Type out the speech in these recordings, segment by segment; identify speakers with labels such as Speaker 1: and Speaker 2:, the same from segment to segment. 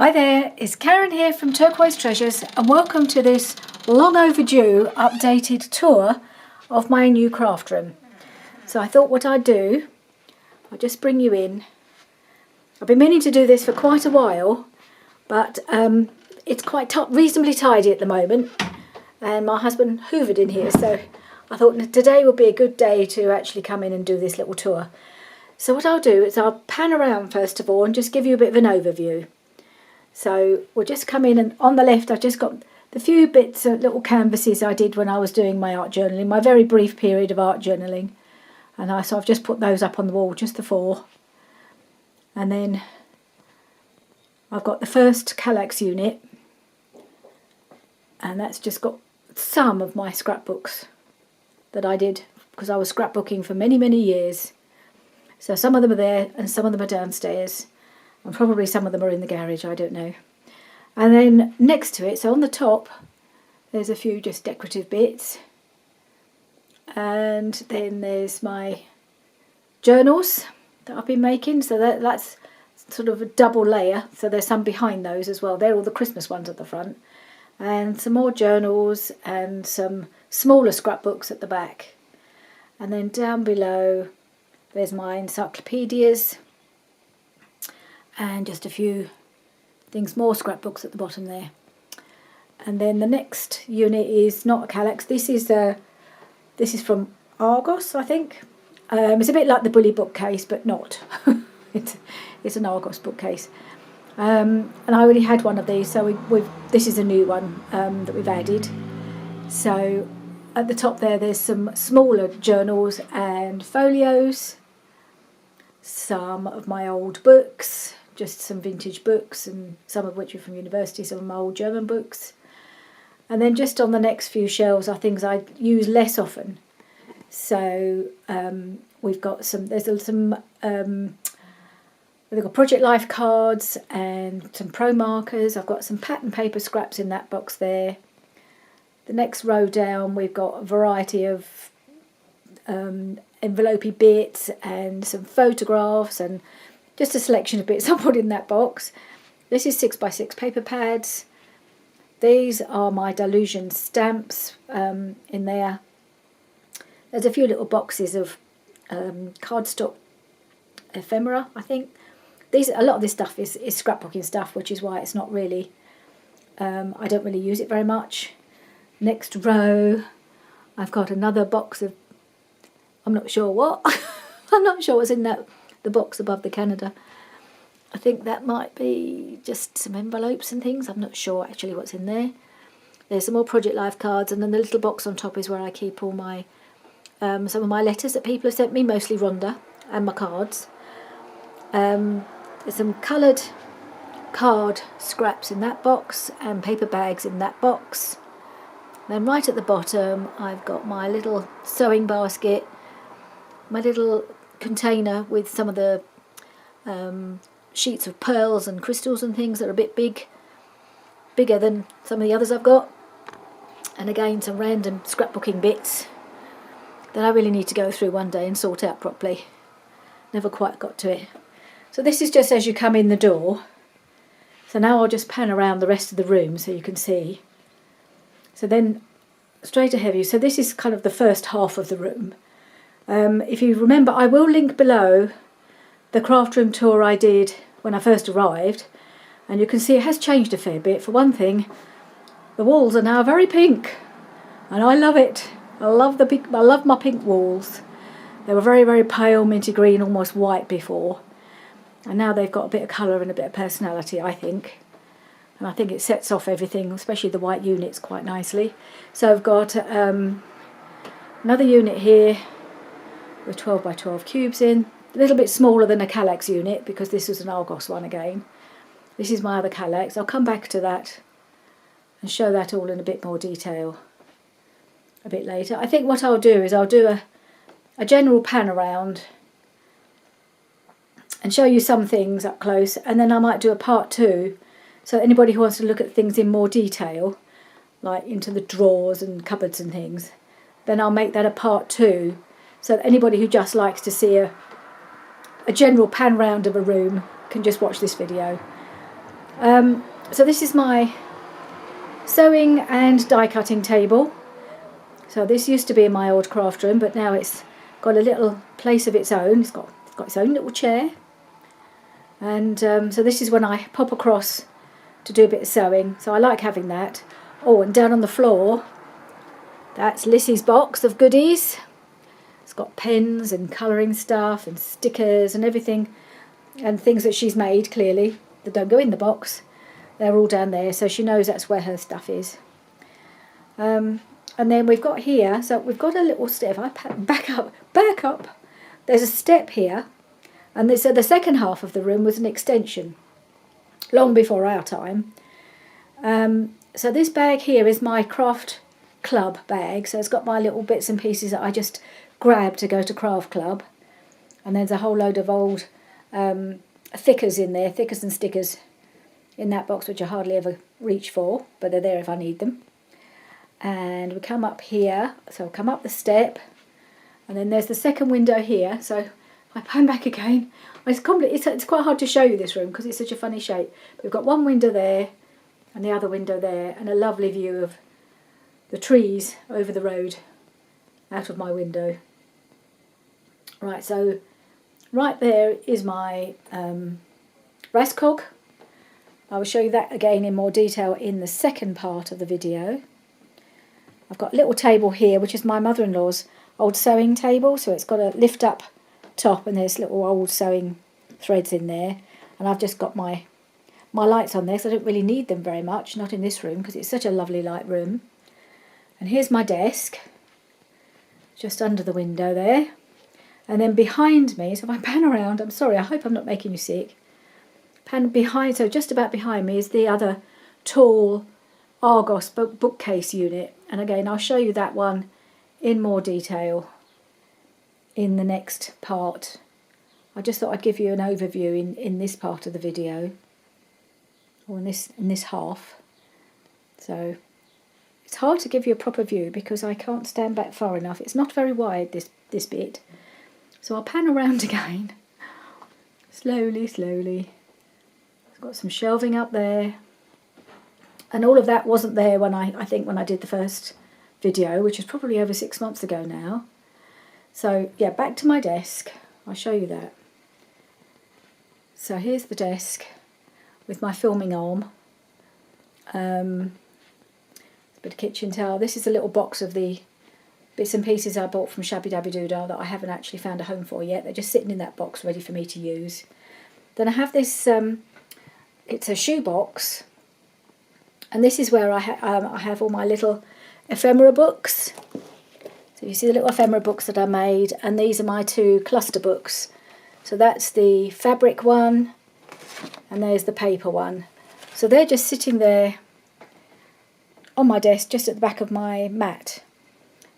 Speaker 1: Hi there, it's Karen here from Turquoise Treasures and welcome to this long overdue updated tour of my new craft room. So I thought what I'd do, I'll just bring you in. I've been meaning to do this for quite a while, but it's quite reasonably tidy at the moment, and my husband hoovered in here, so I thought today would be a good day to actually come in and do this little tour. So what I'll do is I'll pan around first of all and just give you a bit of an overview. So we'll just come in, and on the left I've just got the few bits of little canvases I did when I was doing my art journaling, my very brief period of art journaling. And so I've just put those up on the wall, just the four. And then I've got the first Kallax unit, and that's just got some of my scrapbooks that I did because I was scrapbooking for many, many years. So some of them are there and some of them are downstairs. And probably some of them are in the garage, I don't know. And then next to it, so on the top, there's a few just decorative bits. And then there's my journals that I've been making. So that's sort of a double layer. So there's some behind those as well. They're all the Christmas ones at the front. And some more journals and some smaller scrapbooks at the back. And then down below, there's my encyclopedias. And just a few things, more scrapbooks at the bottom there. And then the next unit is not a Kallax. This is from Argos, I think. It's a bit like the Bully bookcase, but not. It's an Argos bookcase. And I already had one of these, so this is a new one that we've added. So at the top there's some smaller journals and folios, some of my old books, just some vintage books, and some of which are from university, some of my old German books. And then just on the next few shelves are things I use less often. So we've got they've got Project Life cards and some pro markers. I've got some pattern paper scraps in that box there. The next row down we've got a variety of envelopey bits and some photographs and just a selection of bits I put in that box. This is 6x6 paper pads. These are my Delusion stamps in there. There's a few little boxes of cardstock ephemera, I think. A lot of this stuff is scrapbooking stuff, which is why it's not really, I don't really use it very much. Next row, I've got another box of, I'm not sure what. I'm not sure what's in the box above the Canada. I think that might be just some envelopes and things. I'm not sure actually what's in there. There's some more Project Life cards, and then the little box on top is where I keep all my some of my letters that people have sent me, mostly Rhonda, and my cards. There's some coloured card scraps in that box and paper bags in that box. Then right at the bottom I've got my little sewing basket, my little container with some of the sheets of pearls and crystals and things that are a bit bigger than some of the others I've got. And again, some random scrapbooking bits that I really need to go through one day and sort out properly. Never quite got to it. So this is just as you come in the door. So now I'll just pan around the rest of the room so you can see. So then straight ahead of you. So this is kind of the first half of the room. If you remember, I will link below the craft room tour I did when I first arrived, and you can see it has changed a fair bit. For one thing, the walls are now very pink, and I love it. I love the pink. I love my pink walls. They were very, very pale, minty green, almost white before, and now they've got a bit of colour and a bit of personality, I think. And I think it sets off everything, especially the white units, quite nicely. So I've got another unit here with 12 by 12 cubes in. A little bit smaller than a Kallax unit because this was an Argos one again. This is my other Kallax. I'll come back to that and show that all in a bit more detail a bit later. I think what I'll do is I'll do a general pan around and show you some things up close, and then I might do a part two, so anybody who wants to look at things in more detail, like into the drawers and cupboards and things, then I'll make that a part two, so that anybody who just likes to see a general pan round of a room can just watch this video. So this is my sewing and die cutting table. So this used to be in my old craft room, but now it's got a little place of its own. It's got its own little chair. And so this is when I pop across to do a bit of sewing. So I like having that. Oh, and down on the floor, that's Lissy's box of goodies. It's got pens and colouring stuff and stickers and everything, and things that she's made, clearly, that don't go in the box. They're all down there, so she knows that's where her stuff is. And then we've got here, so we've got a little step. I back up. There's a step here, and so the second half of the room was an extension, long before our time. So this bag here is my craft club bag, so it's got my little bits and pieces that I just grabbed to go to craft club, and there's a whole load of old thickers in there, thickers and stickers in that box, which I hardly ever reach for, but they're there if I need them. And we come up here, so I'll come up the step, and then there's the second window here. So if I pan back again, it's quite hard to show you this room because it's such a funny shape. But we've got one window there and the other window there, and a lovely view of the trees over the road out of my window. Right, so right there is my Rascog. I will show you that again in more detail in the second part of the video. I've got a little table here, which is my mother-in-law's old sewing table. So it's got a lift up top and there's little old sewing threads in there. And I've just got my lights on there, so I don't really need them very much, not in this room because it's such a lovely light room. And here's my desk, just under the window there. And then behind me, so if I pan around, I'm sorry, I hope I'm not making you sick. Pan behind, so just about behind me is the other tall Argos bookcase unit. And again, I'll show you that one in more detail in the next part. I just thought I'd give you an overview in this part of the video, or in this half. So it's hard to give you a proper view because I can't stand back far enough. It's not very wide, this bit. So I'll pan around again, slowly. I've got some shelving up there. And all of that wasn't there when I think when I did the first video, which is probably over 6 months ago now. So yeah, back to my desk. I'll show you that. So here's the desk with my filming arm. A bit of kitchen towel. This is a little box of the bits and pieces I bought from Shabby Dabby Doodah that I haven't actually found a home for yet. They're just sitting in that box ready for me to use. Then I have this, it's a shoe box. And this is where I have all my little ephemera books. So you see the little ephemera books that I made, and these are my 2 cluster books. So that's the fabric one, and there's the paper one. So they're just sitting there on my desk, just at the back of my mat.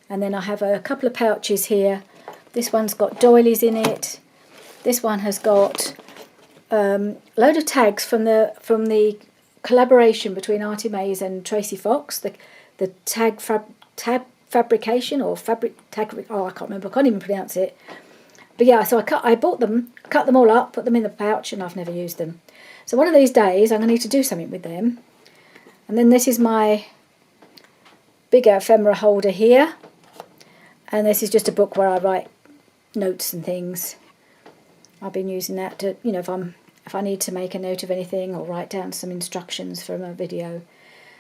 Speaker 1: And then I have a couple of pouches here. This one's got doilies in it. This one has got a load of tags from the collaboration between Artie Mays and Tracy Fox, the tag fabrication or fabric tag. Oh, I can't remember. I can't even pronounce it. But yeah, so I bought them, cut them all up, put them in the pouch, and I've never used them. So one of these days, I'm going to need to do something with them. And then this is my bigger ephemera holder here, and this is just a book where I write notes and things. I've been using that to, you know, if I need to make a note of anything or write down some instructions from a video.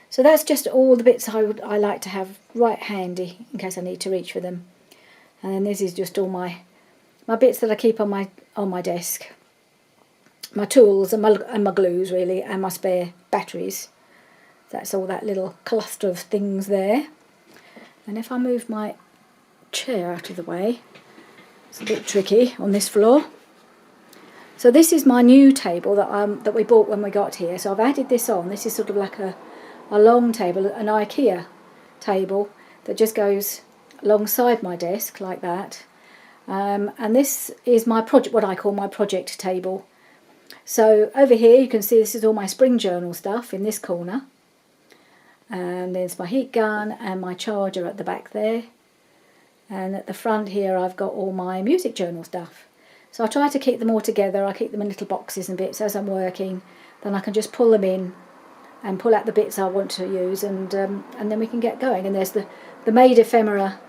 Speaker 1: So that's just all the bits I like to have right handy in case I need to reach for them. And then this is just all my bits that I keep on my desk. My tools and my glues really, and my spare batteries. That's all that little cluster of things there. And if I move my chair out of the way, it's a bit tricky on this floor. So this is my new table that we bought when we got here. So I've added this on. This is sort of like a long table, an IKEA table that just goes alongside my desk like that. And this is my project, what I call my project table. So over here you can see this is all my spring journal stuff in this corner. And there's my heat gun and my charger at the back there. And at the front here I've got all my music journal stuff. So I try to keep them all together. I keep them in little boxes and bits as I'm working. then I can just pull them in and pull out the bits I want to use, and then we can get going. And there's the made ephemera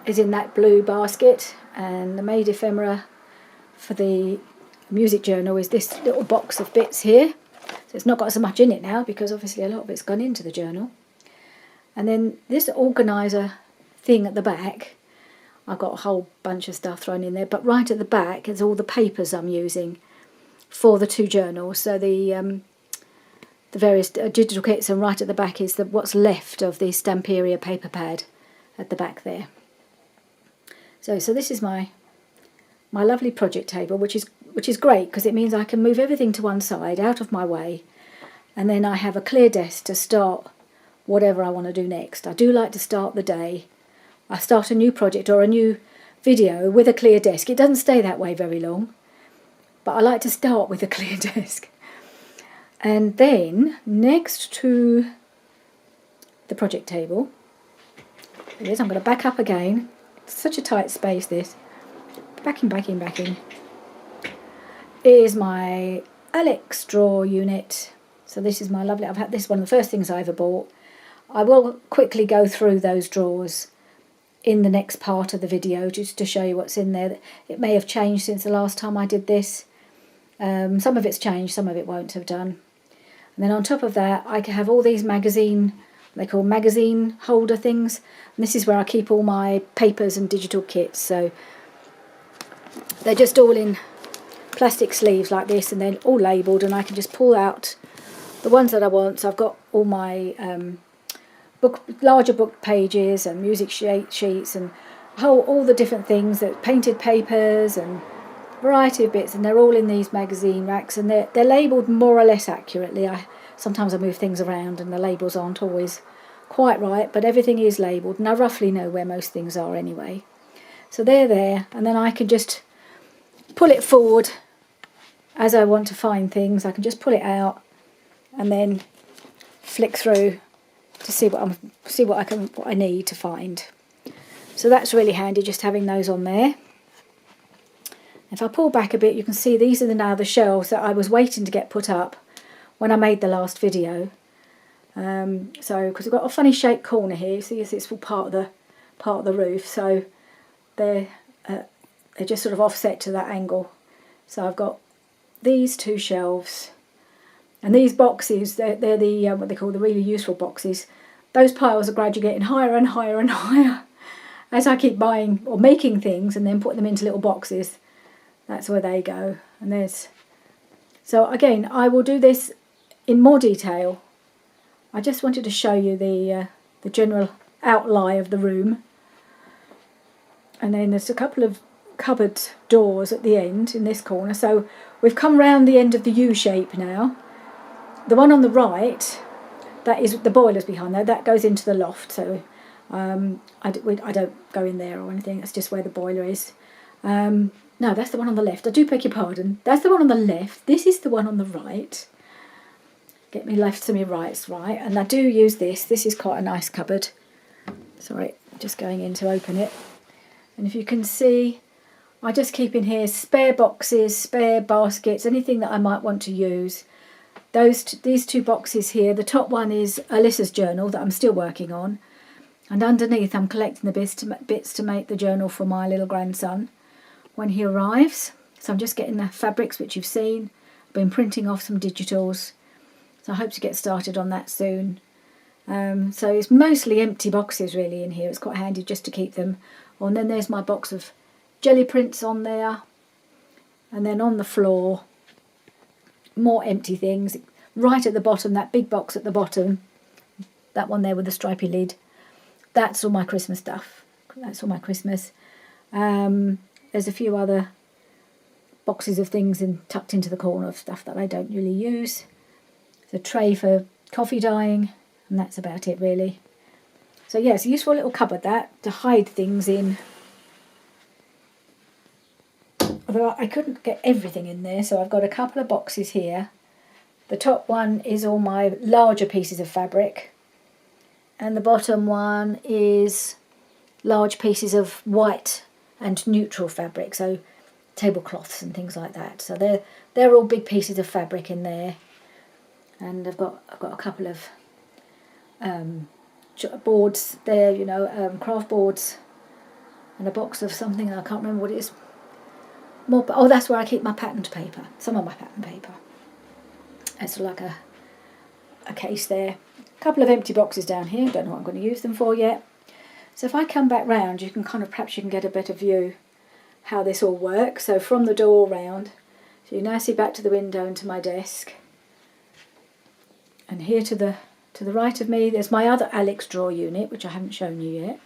Speaker 1: is in that blue basket, and the made ephemera for the music journal is this little box of bits here. So it's not got so much in it now because obviously a lot of it's gone into the journal. And then this organiser thing at the back, I've got a whole bunch of stuff thrown in there, but right at the back is all the papers I'm using for the 2 journals. So the various digital kits, and right at the back is what's left of the Stamperia paper pad at the back there. So this is my lovely project table, which is great because it means I can move everything to one side, out of my way, and then I have a clear desk to start whatever I want to do next. I do like to start the day. I start a new project or a new video with a clear desk. It doesn't stay that way very long, but I like to start with a clear desk. And then next to the project table, it is, I'm going to back up again. It's such a tight space this. Backing. Is my Alex drawer unit. So this is my lovely, I've had this one of the first things I ever bought. I will quickly go through those drawers in the next part of the video just to show you what's in there. It may have changed since the last time I did this. Some of it's changed, some of it won't have done. And then on top of that, I can have all these magazine, they call magazine holder things. And this is where I keep all my papers and digital kits. So they're just all in plastic sleeves like this, and then all labelled, and I can just pull out the ones that I want. So I've got all my larger book pages and music sheets and all the different things, that painted papers and variety of bits, and they're all in these magazine racks, and they're labelled more or less accurately. Sometimes I move things around and the labels aren't always quite right, but everything is labelled, and I roughly know where most things are anyway. So they're there, and then I can just pull it forward as I want to find things. I can just pull it out and then flick through to see what I need to find. So that's really handy, just having those on there. If I pull back a bit, you can see these are now the shelves that I was waiting to get put up when I made the last video. So because I've got a funny shaped corner here, you see it's all part of the roof, so they're just sort of offset to that angle. So I've got these 2 shelves, and these boxes, they're the what they call the really useful boxes. Those piles are gradually getting higher and higher and higher as I keep buying or making things and then put them into little boxes. That's where they go. And so again, I will do this in more detail. I just wanted to show you the general outline of the room. And then there's a couple of cupboard doors at the end in this corner. So we've come round the end of the U shape now. The one on the right, that is the boilers behind there, that goes into the loft. So I don't go in there or anything. That's just where the boiler is. No, that's the one on the left. I do beg your pardon. That's the one on the left. This is the one on the right. Get me left to me rights, right. And I do use this. This is quite a nice cupboard. Sorry, just going in to open it. And if you can see, I just keep in here spare boxes, spare baskets, anything that I might want to use. These 2 boxes here, the top one is Alyssa's journal that I'm still working on. And underneath I'm collecting the bits to make the journal for my little grandson when he arrives. So I'm just getting the fabrics which you've seen. I've been printing off some digitals. So I hope to get started on that soon. So it's mostly empty boxes really in here. It's quite handy just to keep them. Oh, and then there's my box of jelly prints on there. And then on the floor, more empty things. Right at the bottom, that big box at the bottom, that one there with the stripy lid, that's all my Christmas stuff. That's all my Christmas. There's a few other boxes of things tucked into the corner of stuff that I don't really use. There's a tray for coffee dyeing, and that's about it really. So yeah, it's a useful little cupboard that, to hide things in. Although I couldn't get everything in there, so I've got a couple of boxes here. The top one is all my larger pieces of fabric, and the bottom one is large pieces of white and neutral fabric, so tablecloths and things like that. So they're all big pieces of fabric in there. and I've got a couple of boards there, you know, craft boards, and a box of something, I can't remember what it is. Oh, that's where I keep my patterned paper, some of my patterned paper. It's like a case there. A couple of empty boxes down here, don't know what I'm going to use them for yet. So if I come back round, you can perhaps you can get a better view how this all works. So from the door round, so you now see back to the window and to my desk. And here to the right of me, there's my other Alex drawer unit, which I haven't shown you yet.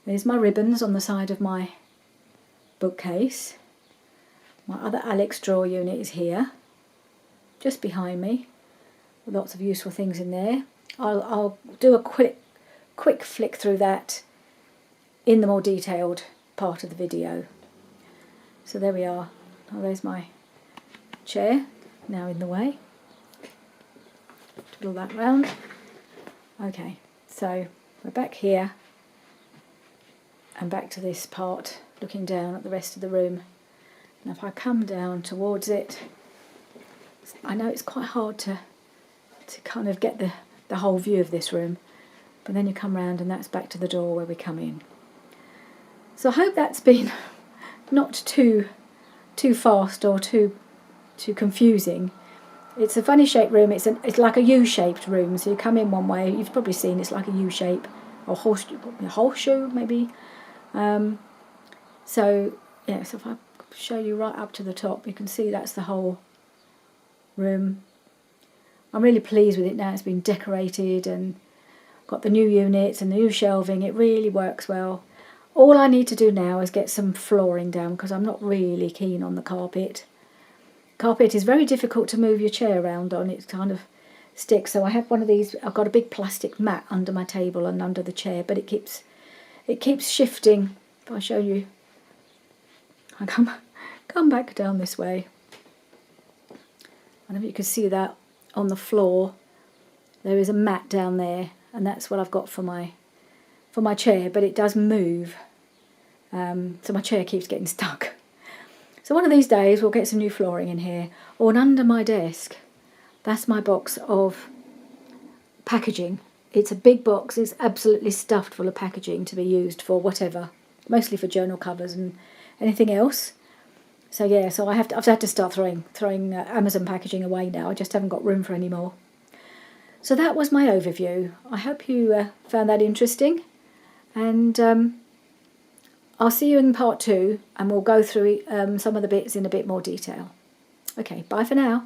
Speaker 1: There's my ribbons on the side of my bookcase. My other Alex drawer unit is here, just behind me, with lots of useful things in there. I'll do a quick flick through that in the more detailed part of the video. So there we are. Oh, there's my chair, now in the way. Twiddle that round. Okay, so we're back here and back to this part, looking down at the rest of the room. And if I come down towards it, I know it's quite hard to kind of get the whole view of this room, but then you come round and that's back to the door where we come in. So I hope that's been not too fast or too confusing. It's a funny shaped room. It's like a U-shaped room. So you come in one way. You've probably seen it's like a U-shape or horseshoe maybe. So yeah. So if I show you right up to the top, you can see that's the whole room. I'm really pleased with it now. It's been decorated and got the new units and the new shelving. It really works well. All I need to do now is get some flooring down because I'm not really keen on the carpet. Carpet is very difficult to move your chair around on. It kind of sticks. So I have one of these. I've got a big plastic mat under my table and under the chair, but it keeps shifting. If I show you, I come back down this way. I don't know if you can see that on the floor. There is a mat down there, and that's what I've got for my chair. But it does move, so my chair keeps getting stuck. So one of these days we'll get some new flooring in here. Oh, and under my desk, that's my box of packaging. It's a big box. It's absolutely stuffed full of packaging to be used for whatever, mostly for journal covers and anything else. So yeah, so I've had to start throwing Amazon packaging away now. I just haven't got room for any more. So that was my overview. I hope you found that interesting, and I'll see you in part 2, and we'll go through some of the bits in a bit more detail. Okay, bye for now.